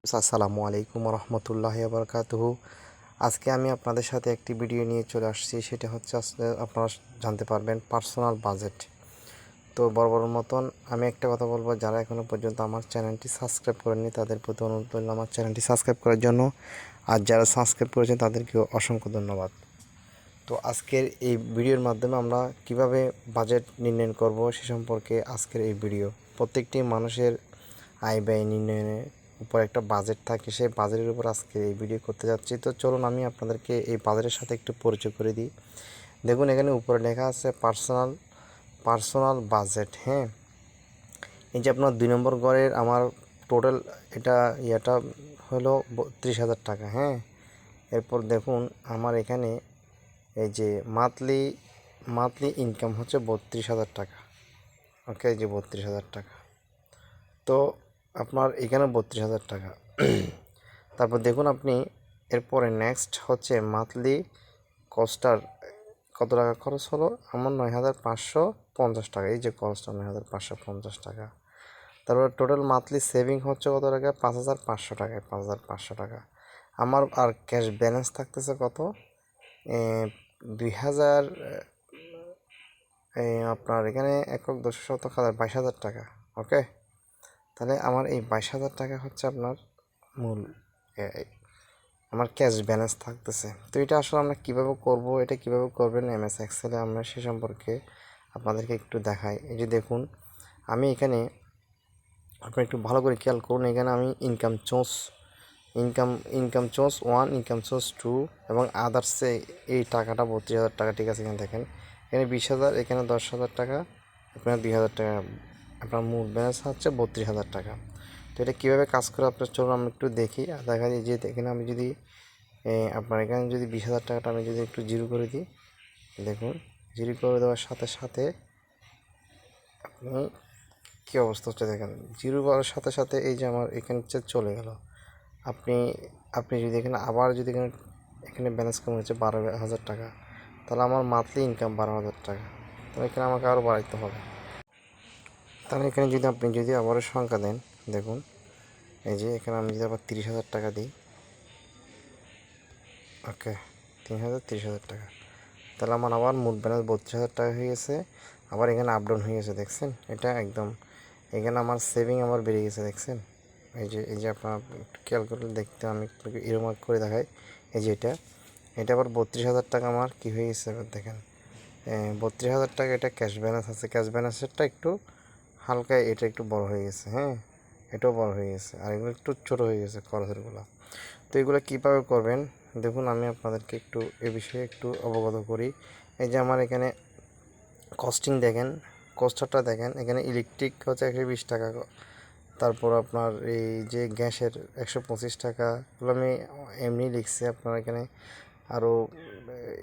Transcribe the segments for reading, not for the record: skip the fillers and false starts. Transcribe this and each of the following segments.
আসসালামু আলাইকুম রহমতুল্লাহি ওয়া বারাকাতুহু। আজকে আমি আপনাদের সাথে একটি ভিডিও নিয়ে চলে আসছি। সেটা হচ্ছে আসলে আপনারা জানতে পারবেন পার্সোনাল বাজেট। তো বরাবর মতন আমি একটা কথা বলবো, যারা এখনও পর্যন্ত আমার চ্যানেলটি সাবস্ক্রাইব করেননি তাদের প্রতি অনুরোধ করলাম আমার চ্যানেলটি সাবস্ক্রাইব করার জন্য। আর যারা সাবস্ক্রাইব করেছেন তাদেরকেও অসংখ্য ধন্যবাদ। তো আজকের এই ভিডিওর মাধ্যমে আমরা কিভাবে বাজেট নির্ণয় করব সে সম্পর্কে আজকের এই ভিডিও। প্রত্যেকটি মানুষের আয় ব্যয় নির্ণয়ের উপর একটা বাজেট থাকে, সেই বাজেটের উপর আজকে এই ভিডিও করতে যাচ্ছি। তো চলুন আমি আপনাদেরকে এই বাজেটের সাথে একটু পরিচয় করে দিই। দেখুন এখানে উপরে লেখা আছে পার্সোনাল বাজেট। হ্যাঁ, এই যে আপনার 2 নম্বর ঘরের আমার টোটাল এটা হলো 32,000 টাকা। হ্যাঁ, এরপর দেখুন আমার এখানে এই যে মান্থলি ইনকাম হচ্ছে 32,000 টাকা। ওকে, এই যে 32,000 টাকা। তো আপনার এখানে 32,000 টাকা। তারপর দেখুন আপনি এরপরে নেক্সট হচ্ছে মান্থলি কস্টার কত টাকা খরচ হলো আমার 9,550 টাকা। এই যে খরচটা 9,550 টাকা। তারপর টোটাল মান্থলি সেভিং হচ্ছে কত টাকা? 5,500 টাকায় 5,500 টাকা। আমার আর ক্যাশ ব্যালেন্স থাকতেছে কত? 2,000 আপনার এখানে একক 22,000 টাকা। ওকে, তাহলে আমার এই 22,000 টাকা হচ্ছে আপনার মূল আমার ক্যাশ ব্যালেন্স থাকতেছে। তো এটা আসলে আমরা কীভাবে করব, এটা কীভাবে করবেন এমএস এক্সেলে আমরা সে সম্পর্কে আপনাদেরকে একটু দেখাই। এই যে দেখুন আমি এখানে আপনি একটু ভালো করে খেয়াল করুন, এখানে আমি ইনকাম সোর্স 1, ইনকাম সোর্স 2 এবং আদার্সে এই টাকাটা 32,000 টাকা। ঠিক আছে, এখানে দেখেন এখানে 20,000, এখানে 10,000 টাকা, এখানে 2,000 টাকা। আপনার মূল ব্যালেন্স হচ্ছে 32,000 টাকা। তো এটা কীভাবে কাজ করে আপনার চলুন আমরা একটু দেখি। আর দেখা যায় যে এখানে আমি যদি আপনার এখানে যদি 20,000 টাকাটা আমি যদি একটু জিরো করে দিই, দেখুন জিরো করে দেওয়ার সাথে সাথে আপনি কী অবস্থা হচ্ছে দেখেন, জিরো করার সাথে সাথে এই যে আমার এখানে চলে গেল। আপনি যদি এখানে আবার যদি এখানে ব্যালেন্স কমে হচ্ছে 12,000 টাকা, তাহলে আমার মান্থলি ইনকাম 12,000 টাকা। তাহলে এখানে আমাকে আরও বাড়াইতে হবে। তাহলে এখানে যদি আপনি আবারও সংখ্যা দেন, দেখুন এই যে এখানে আমি যদি আবার 30,000 টাকা দিই, ওকে 30,000 টাকা, তাহলে আমার আবার মোট ব্যালেন্স 32,000 টাকা হয়ে গেছে। আবার এখানে আপডাউন হয়ে গেছে, দেখছেন এটা একদম। এখানে আমার সেভিং আমার বেড়ে গেছে, দেখছেন এই যে আপনার খেয়াল করলে দেখতে আমি ইরোমার্ক করে দেখাই। এই যে এটা আবার 32,000 টাকা আমার কী হয়ে গেছে এবার দেখেন। 32,000 টাকা এটা ক্যাশ ব্যালেন্স আছে, ক্যাশ ব্যালেন্সেরটা একটু হালকা, এটা একটু বড় হয়ে গেছে। হ্যাঁ, এটাও বড় হয়ে গেছে, আর এগুলো একটু ছোটো হয়ে গেছে খরচেরগুলো। তো এগুলো কীভাবে করবেন দেখুন, আমি আপনাদেরকে একটু এ বিষয়ে একটু অবগত করি। এই যে আমার এখানে কস্টিং দেখেন, কস্টারটা দেখেন, এখানে ইলেকট্রিক হচ্ছে 120 টাকা। তারপর আপনার এই যে গ্যাসের 125 টাকা, এগুলো আমি এমনি লিখছি। আপনার এখানে আরও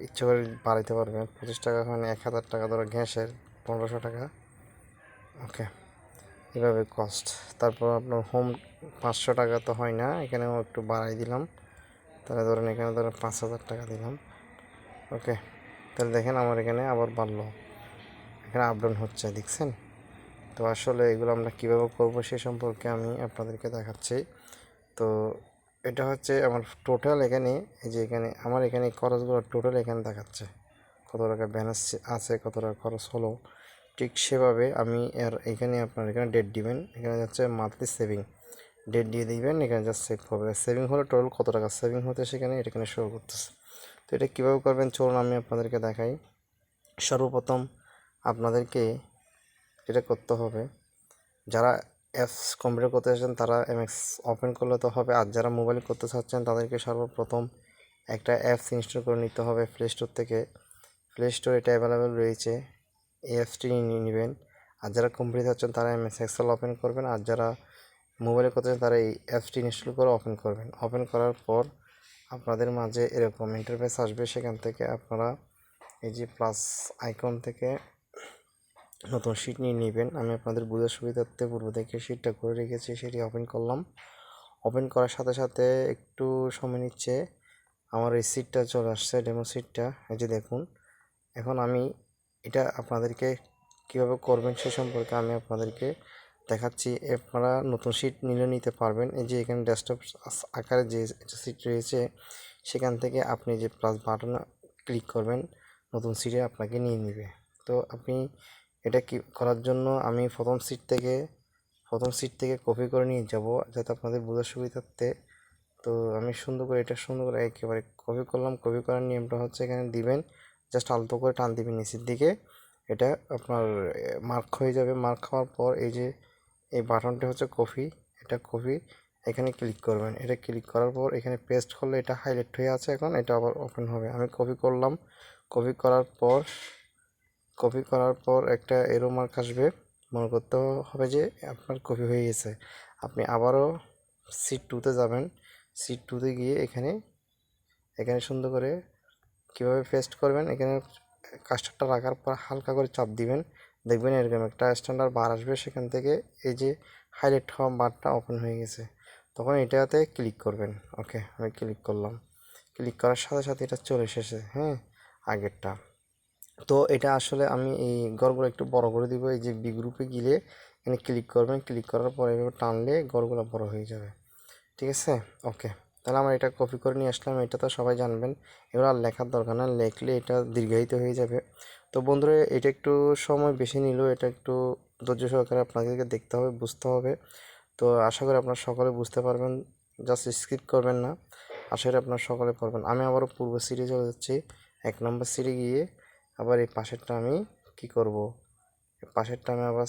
ইচ্ছে করে বাড়াইতে পারবেন, 25 টাকা, মানে 1,000 টাকা ধরো গ্যাসের, 1,500 টাকা। ওকে, এভাবে কস্ট। তারপর আপনার হোম 500 টাকা তো হয় না, এখানেও একটু বাড়াই দিলাম। তাহলে ধরেন এখানে 5,000 টাকা দিলাম। ওকে, তাহলে দেখেন আমার এখানে আবার বাড়লো, এখানে আপডাউন হচ্ছে, দেখছেন। তো আসলে এগুলো আমরা কীভাবে করবো সে সম্পর্কে আমি আপনাদেরকে দেখাচ্ছি। তো এটা হচ্ছে আমার টোটাল এখানে, এই যে এখানে আমার এখানে খরচগুলো টোটাল এখানে দেখাচ্ছে কত টাকা ব্যালেন্স আছে, কত টাকা খরচ হলো। ঠিক সেভাবে আমি এখানে আপনার এখানে ডেট দিবেন, এখানে যাচ্ছে মান্থলি সেভিং, ডেট দিয়ে দিবেন, এখানে জাস্ট সেভ হবে। সেভিং হলো টোটাল কত টাকা সেভিং হতে সেখানে এখানে শো করতেছে। তো এটা কীভাবে করবেন চলুন আমি আপনাদেরকে দেখাই। সর্বপ্রথম আপনাদেরকে এটা করতে হবে, যারা অ্যাপস কম্পিউটার করতে চাচ্ছেন তারা এমএক্স ওপেন করলে তো হবে, আর যারা মোবাইল করতে চাচ্ছেন তাদেরকে সর্বপ্রথম একটা অ্যাপস ইনস্টল করে নিতে হবে প্লে স্টোর থেকে। প্লে স্টোর এটা অ্যাভেলেবেল রয়েছে, এই অ্যাপসটি নিয়ে নেবেন। আর যারা কম্পিউটার চাচ্ছেন তারা এমএস এক্সেল ওপেন করবেন, আর যারা মোবাইলে করতে চান তারা এই অ্যাপসটি ইনস্টল করে ওপেন করবেন। ওপেন করার পর আপনাদের মাঝে এরকম ইন্টারফেস আসবে, সেখান থেকে আপনারা এই যে প্লাস আইকন থেকে নতুন শিট নিয়ে নেবেন। আমি আপনাদের বোঝার সুবিধার্থে পূর্ব থেকে শিটটা করে রেখেছি, সেটি ওপেন করলাম। ওপেন করার সাথে সাথে একটু সময় নিচ্ছে, আমার এই শিটটা চলে আসছে, ডেমো শিটটা। এই যে দেখুন, এখন আমি এটা আপনাদেরকে কীভাবে করবেন সে সম্পর্কে আমি আপনাদেরকে দেখাচ্ছি। আপনারা নতুন শিট নিলে নিতে পারবেন। এই যে এখানে ডেস্কটপ আকারে যে শিট রয়েছে সেখান থেকে আপনি যে প্লাস বাটন ক্লিক করবেন নতুন শিটে আপনাকে নিয়ে নেবে। তো আপনি এটা কি করার জন্য আমি প্রথম সিট থেকে কপি করে নিয়ে যাব যাতে আপনাদের বোঝার সুবিধার্থে। তো আমি সুন্দর করে একেবারে কপি করলাম। কপি করার নিয়মটা হচ্ছে এখানে দিবেন, জাস্ট আলতো করে টান দিবেন নিচের দিকে, এটা আপনার মার্ক হয়ে যাবে। মার্ক হওয়ার পর এই যে এই বাটনটা হচ্ছে কপি, এটা কপি, এখানে ক্লিক করবেন। এটা ক্লিক করার পর এখানে পেস্ট করলে এটা হাইলাইট হয়ে আছে, এখন এটা আবার ওপেন হবে। আমি কপি করলাম। কপি করার পর একটা এরো মার্ক আসবে, মনে করতে হবে যে আপনার কপি হয়ে গেছে। আপনি আবারও সিট 2তে যাবেন। সিট 2তে গিয়ে এখানে সুন্দর করে কীভাবে পেস্ট করবেন, এখানে কাস্টারটা রাখার পর হালকা করে চাপ দিবেন, দেখবেন এরকম একটা স্ট্যান্ডার্ড বার আসবে। সেখান থেকে এই যে হাইলাইট হওয়া বারটা ওপেন হয়ে গেছে, তখন এটাতে ক্লিক করবেন। ওকে, আমি ক্লিক করলাম। ক্লিক করার সাথে সাথে এটা চলে এসেছে, হ্যাঁ, আগেরটা। তো এটা আসলে আমি এই ঘরগুলো একটু বড় করে দিব। এই যে বি গ্রুপে গিয়ে এখানে ক্লিক করবেন। ক্লিক করার পর এভাবে টানলে ঘরগুলো বড় হয়ে যাবে, ঠিক আছে? ওকে, তাহলে আমরা এটা কপি করে নিয়ে আসলাম। এটা তো সবাই জানবেন, এবার আর লেখার দরকার না, লেখলে এটা দীর্ঘায়িত হয়ে যাবে। তো বন্ধুরা, এটা একটু সময় বেশি নিল, এটা একটু ধৈর্য সহকারে আপনাদেরকে দেখতে হবে, বুঝতে হবে। তো আশা করি আপনারা সকলে বুঝতে পারবেন, জাস্ট স্কিপ করবেন না, আশা করি আপনারা সকলে পারবেন। আমি আবারও পূর্ব সিটে চলে যাচ্ছি। 1 নম্বর সিটে গিয়ে আবার এই পাশেরটা আমি কি করব, পাশেরটা আমি আবার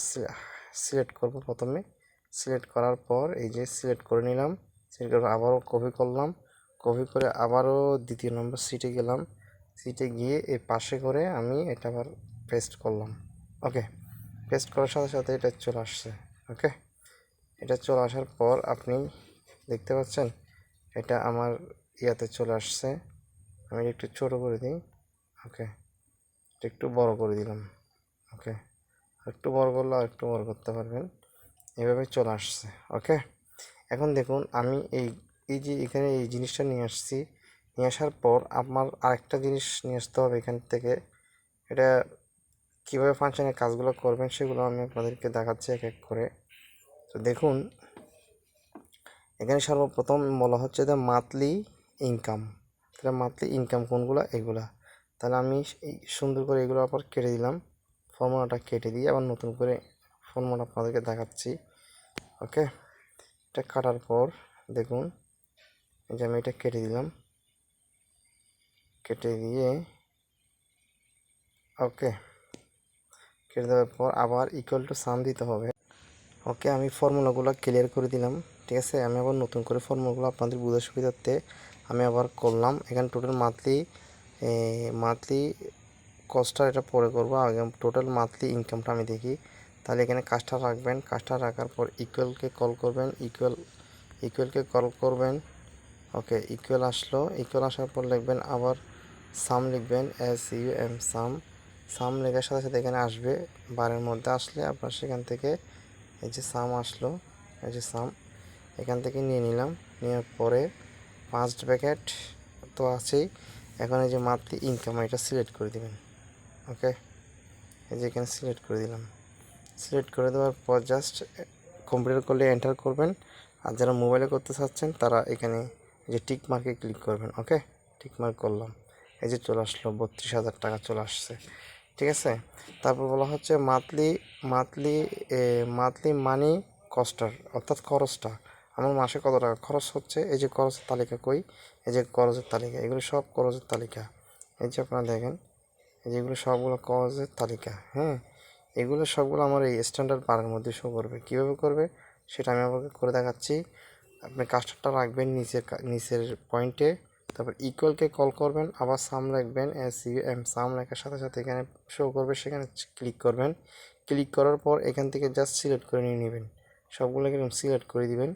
সিলেক্ট করব। প্রথমে সিলেক্ট করার পর এই যে সিলেক্ট করে নিলাম। সিলেক্ট করে আবারও কপি করলাম। কপি করে আবারও 2 নম্বর সিটে গেলাম। সিটে গিয়ে এই পাশে করে আমি এটা আবার পেস্ট করলাম। ওকে, পেস্ট করার সাথে সাথে এটা চলে আসছে। ওকে, এটা চলে আসার পর আপনি দেখতে পাচ্ছেন এটা আমার ইয়াতে চলে আসছে। আমি একটু ছোট করে দিই। ওকে, একটু বড় করে দিলাম। ওকে, একটু বড় করলে আর একটু বড় করতে পারবেন, এভাবে চলে আসছে। ওকে, এখন দেখুন আমি এই যে এখানে এই জিনিসটা নিয়ে আসছি। নিয়ে আসার পর আমার আরেকটা জিনিস নিয়ে আসতে হবে এখান থেকে। এটা কীভাবে ফাংশনের কাজগুলো করবেন সেগুলো আমি আপনাদেরকে দেখাচ্ছি এক এক করে। তো দেখুন, এখানে সর্বপ্রথম বলা হচ্ছে যে মান্থলি ইনকাম। তাহলে মান্থলি ইনকাম কোনগুলো? এগুলা। তাহলে আমি এই সুন্দর করে এগুলো আবার কেটে দিলাম। ফর্মুলাটা কেটে দিয়ে আবার নতুন করে ফর্মুলা আপনাদেরকে দেখাচ্ছি। ওকে, এটা কাটার পর দেখুন এই যে আমি এটা কেটে দিলাম। কেটে দিয়ে ওকে, কেটে দেওয়ার পর আবার ইকুয়াল টু সাম দিতে হবে। ওকে, আমি ফর্মুলাগুলো ক্লিয়ার করে দিলাম, ঠিক আছে? আমি আবার নতুন করে ফর্মুলাগুলো আপনাদের বোঝার সুবিধার্থে আমি আবার করলাম। এখানে টোটাল মান্থলি কস্টটা এটা পরে করবো, আগে টোটাল মান্থলি ইনকামটা আমি দেখি। তাহলে এখানে কাজটা রাখবেন। কাজটা রাখার পর ইকুয়ালকে কল করবেন। ইকুয়ালকে কল করবেন। ওকে, ইকুয়াল আসলো। ইকুয়াল আসার পর লিখবেন আবার সাম, লিখবেন SUM সাম। সাম লেখার সাথে সাথে এখানে আসবে, বারের মধ্যে আসলে আপনার সেখান থেকে এই যে সাম আসলো, এই যে সাম এখান থেকে নিয়ে নিলাম। নেওয়ার পরে ফার্স্ট ব্র্যাকেট তো আছেই, এখন এই যে মান্থলি ইনকাম এটা সিলেক্ট করে দেবেন। ওকে, এই যে এখানে সিলেক্ট করে দিলাম। সিলেক্ট করে দেওয়ার পর জাস্ট কম্পিউটার করলে এন্টার করবেন। আর যারা মোবাইলে করতে চাচ্ছেন তারা এখানে যে টিক মার্কে ক্লিক করবেন। ওকে, টিক মার্ক করলাম, এই যে চলে আসলো 32,000 টাকা চলে আসছে, ঠিক আছে? তারপর বলা হচ্ছে মান্থলি মানি কস্টার, অর্থাৎ খরচটা আমার মাসে কত টাকা খরচ হচ্ছে। এই যে খরচের তালিকা কই, এই যে খরচের তালিকা, এগুলো সব খরচের তালিকা। এই যে আপনারা দেখেন, এই যেগুলো সবগুলো খরচের তালিকা, হ্যাঁ, এগুলো সবগুলো আমার এই স্ট্যান্ডার্ড বারের মধ্যে শো করবে। কীভাবে করবে সেটা আমি আপনাকে করে দেখাচ্ছি। আপনি কাস্টারটা রাখবেন নিচের পয়েন্টে, তারপর ইকুয়ালকে কল করবেন, আবার সাম রাখবেন SUM সাম লেখার সাথে সাথে এখানে শো করবে, সেখানে ক্লিক করবেন। ক্লিক করার পর এখান থেকে জাস্ট সিলেক্ট করে নিয়ে নেবেন, সবগুলোকে এরকম সিলেক্ট করে দিবেন।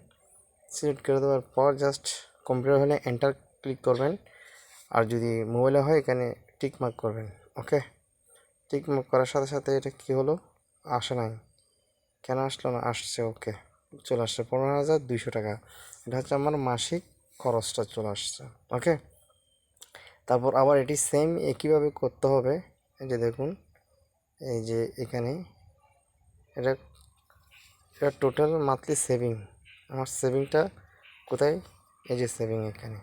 সিলেক্ট করে দেওয়ার পর জাস্ট কম্পিউটার হলে এন্টার ক্লিক করবেন, আর যদি মোবাইলে হয় এখানে টিক মার্ক করবেন। ওকে, টিক মার্ক করার সাথে সাথে এটা কী হলো, আসে নাই, কেন আসলো না? আসছে। ওকে, চলে আসছে 15,200 টাকা। এটা হচ্ছে আমার মাসিক খরচটা চলে আসছে। ওকে, তারপর আবার এটি সেম একইভাবে করতে হবে। এই যে দেখুন, এই যে এখানে এটা এটা টোটাল মান্থলি সেভিং। আমার সেভিংটা কোথায়? এই যে সেভিং এখানে,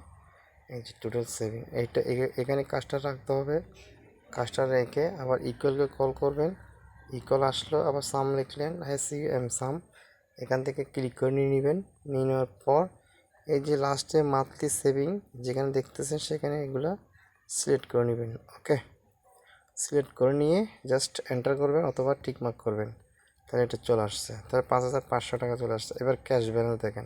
এই যে টোটাল সেভিং এইটা এখানে কাজটা রাখতে হবে। কাজটা রেখে আবার ইকুয়ালকে কল করবেন। ইকুয়াল আসলো, আবার সাম লিখলেন, সাম এখান থেকে ক্লিক করে নিয়ে নেবেন। নিয়ে নেওয়ার পর এই যে লাস্টে মান্থলি সেভিং যেখানে দেখতেছেন সেখানে এগুলা সিলেক্ট করে নেবেন। ওকে, সিলেক্ট করে নিয়ে জাস্ট এন্টার করবেন অথবা টিকমার্ক করবেন, তাহলে এটা চলে আসছে। তাহলে 5,500 টাকা চলে আসছে। এবার ক্যাশ ব্যালেন্স দেখেন।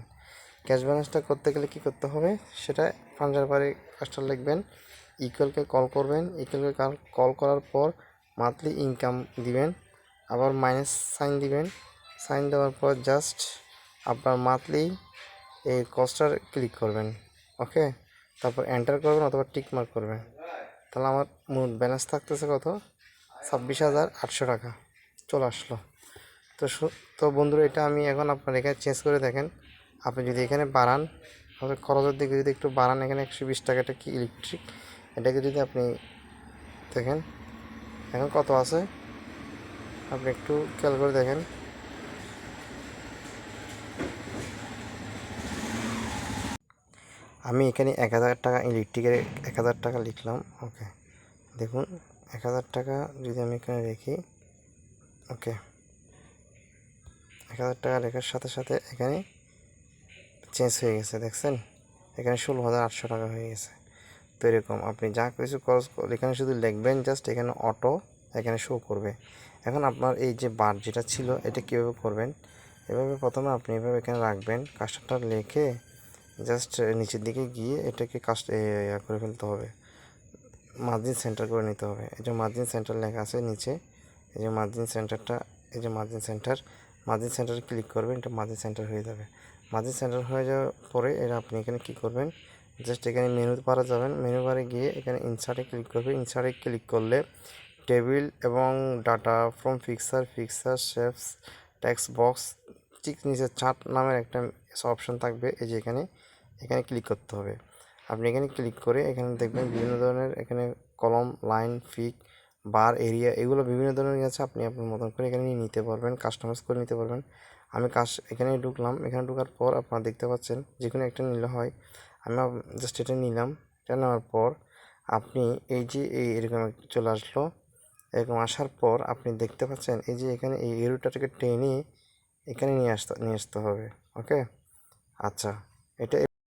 ক্যাশ ব্যালেন্সটা করতে গেলে কী করতে হবে সেটা ফাংশন বারে কাজটা লিখবেন। ইকুয়ালকে কল করবেন। ইকুয়ালকে কল করার পর মান্থলি ইনকাম দিবেন, আবার মাইনাস সাইন দিবেন। সাইন দেওয়ার পর জাস্ট আপনার মান্থলি এই কস্টটার ক্লিক করবেন। ওকে, তারপর এন্টার করবেন অথবা টিক মার্ক করবেন। তাহলে আমার মোট ব্যালেন্স থাকতেছে কত? 26,800 টাকা চলে আসলো। তো বন্ধুরা, এটা আমি এখন আপনার এখানে চেঞ্জ করে দেখেন। আপনি যদি এখানে বাড়ান, তাহলে খরচের দিকে যদি একটু বাড়ান, এখানে 120 টাকা, এটা কি ইলেকট্রিক, এটাকে যদি আপনি দেখেন এখন কত আছে, আপনি একটু খেয়াল করে দেখেন। আমি এখানে 1,000 টাকা ইলেকট্রিকের 1,000 টাকা লিখলাম। ওকে, দেখুন 1,000 টাকা যদি আমি এখানে রেখি, ওকে 1,000 টাকা লেখার সাথে সাথে এখানে চেঞ্জ হয়ে গেছে, দেখছেন এখানে 16,800 টাকা হয়ে গেছে। তো এরকম আপনি যা কিছু খরচ এখানে শুধু লিখবেন, জাস্ট এখানে অটো এখানে শো করবে। এখন আপনার এই যে বার যেটা ছিল এটা কীভাবে করবেন, এভাবে প্রথমে আপনি এভাবে এখানে রাখবেন, কাজটা লিখে জাস্ট নিচের দিকে গিয়ে এটাকে করে ফেলতে হবে, মার্জিন সেন্টার করে নিতে হবে। এই যে মার্জিন সেন্টার লেখা আছে নিচে, এই যে মার্জিন সেন্টারটা, এই যে মার্জিন সেন্টারে ক্লিক করবেন, এটা মার্জিন সেন্টার হয়ে যাবে। মার্জিন সেন্টার হয়ে যাওয়ার পরে এটা আপনি এখানে কী করবেন, জাস্ট এখানে মেনু বারে যাবেন। মেনু বারে গিয়ে এখানে ইনসার্টে ক্লিক করবেন। ইনসার্টে ক্লিক করলে টেবিল এবং data from fixer shapes text box, ঠিক নিচে চার্ট নামের একটা অপশন থাকবে। এই যে এখানে ক্লিক করতে হবে। আপনি এখানে ক্লিক করে এখানে দেখবেন বিভিন্ন ধরনের এখানে কলম, লাইন, ফিক, বার, এরিয়া, এগুলো বিভিন্ন ধরনের আছে। আপনি আপনার মতন করে এখানে নিতে পারবেন, কাস্টমাইজ করে নিতে পারবেন। আমি এখানে ঢুকলাম। এখানে ঢোকার পর আপনারা দেখতে পাচ্ছেন যে কোনো একটা নিলে হয়। আমি জাস্ট এটা নিলাম। এটা নেওয়ার পর আপনি এই যে এরকম চলে আসলো। এরকম আসার পর আপনি দেখতে পাচ্ছেন এই যে এখানে এই এরোটাকে টেনে এখানে নিয়ে আসতে হবে। ওকে, আচ্ছা, এটা